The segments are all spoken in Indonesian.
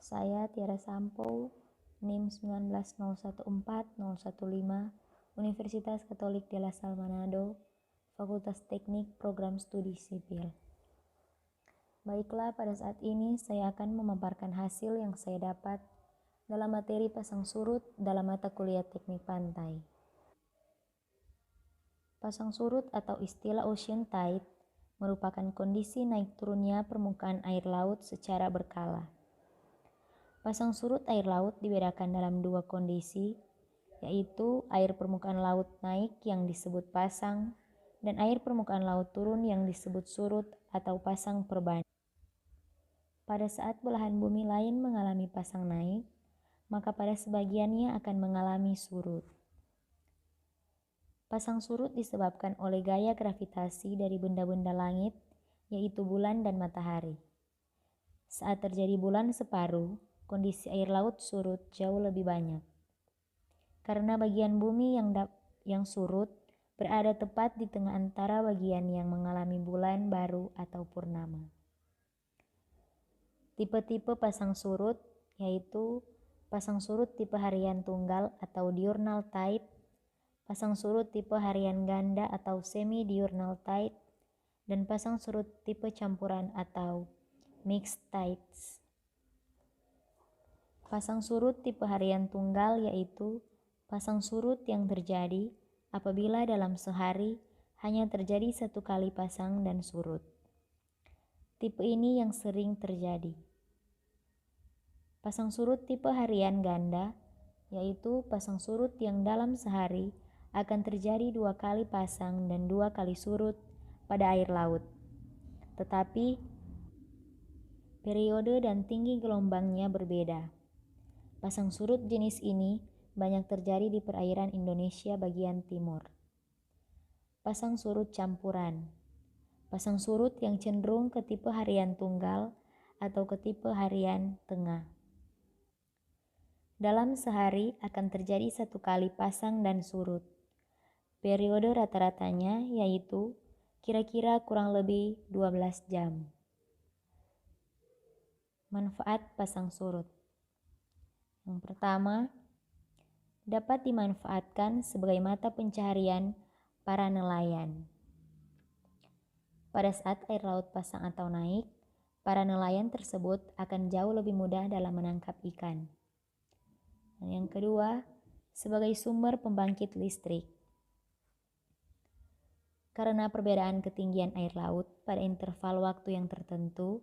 Saya Tiara Sampo, NIM 19014-015, Universitas Katolik de La Salle Manado, Fakultas Teknik Program Studi Sipil. Baiklah, pada saat ini saya akan memaparkan hasil yang saya dapat dalam materi pasang surut dalam mata kuliah Teknik Pantai. Pasang surut atau istilah ocean tide merupakan kondisi naik turunnya permukaan air laut secara berkala. Pasang surut air laut dibedakan dalam dua kondisi, yaitu air permukaan laut naik yang disebut pasang dan air permukaan laut turun yang disebut surut atau pasang perbanding. Pada saat belahan bumi lain mengalami pasang naik, maka pada sebagiannya akan mengalami surut. Pasang surut disebabkan oleh gaya gravitasi dari benda-benda langit, yaitu bulan dan matahari. Saat terjadi bulan separuh, kondisi air laut surut jauh lebih banyak. Karena bagian bumi yang surut berada tepat di tengah antara bagian yang mengalami bulan baru atau purnama. Tipe-tipe pasang surut yaitu pasang surut tipe harian tunggal atau diurnal tide, pasang surut tipe harian ganda atau semi-diurnal tide, dan pasang surut tipe campuran atau mixed tides. Pasang surut tipe harian tunggal yaitu pasang surut yang terjadi apabila dalam sehari hanya terjadi satu kali pasang dan surut. Tipe ini yang sering terjadi. Pasang surut tipe harian ganda yaitu pasang surut yang dalam sehari akan terjadi 2 kali pasang dan 2 kali surut pada air laut. Tetapi periode dan tinggi gelombangnya berbeda. Pasang surut jenis ini banyak terjadi di perairan Indonesia bagian timur. Pasang surut campuran. Pasang surut yang cenderung ke tipe harian tunggal atau ke tipe harian tengah. Dalam sehari akan terjadi satu kali pasang dan surut. Periode rata-ratanya yaitu kira-kira kurang lebih 12 jam. Manfaat pasang surut. Yang pertama, dapat dimanfaatkan sebagai mata pencaharian para nelayan. Pada saat air laut pasang atau naik, para nelayan tersebut akan jauh lebih mudah dalam menangkap ikan. Dan yang kedua, sebagai sumber pembangkit listrik. Karena perbedaan ketinggian air laut pada interval waktu yang tertentu,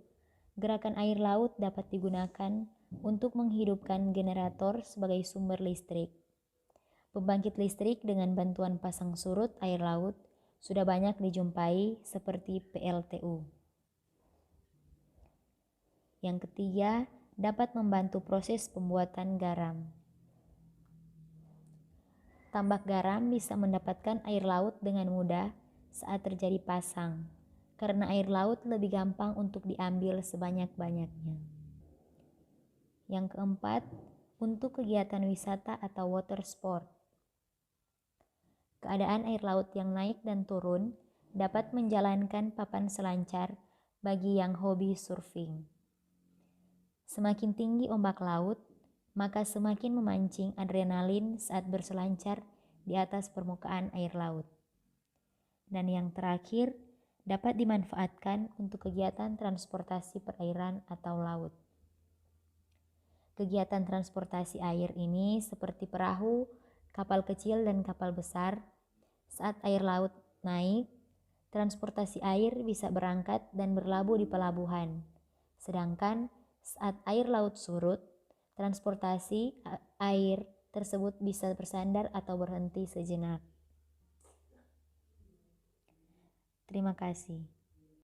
gerakan air laut dapat digunakan untuk menghidupkan generator sebagai sumber listrik. Pembangkit listrik dengan bantuan pasang surut air laut sudah banyak dijumpai seperti PLTU. Yang ketiga, dapat membantu proses pembuatan garam. Tambak garam bisa mendapatkan air laut dengan mudah saat terjadi pasang, karena air laut lebih gampang untuk diambil sebanyak-banyaknya. Yang keempat, untuk kegiatan wisata atau water sport. Keadaan air laut yang naik dan turun dapat menjalankan papan selancar bagi yang hobi surfing. Semakin tinggi ombak laut, maka semakin memancing adrenalin saat berselancar di atas permukaan air laut. Dan yang terakhir, dapat dimanfaatkan untuk kegiatan transportasi perairan atau laut. Kegiatan transportasi air ini seperti perahu, kapal kecil dan kapal besar. Saat air laut naik, transportasi air bisa berangkat dan berlabuh di pelabuhan. Sedangkan saat air laut surut, transportasi air tersebut bisa bersandar atau berhenti sejenak. Terima kasih.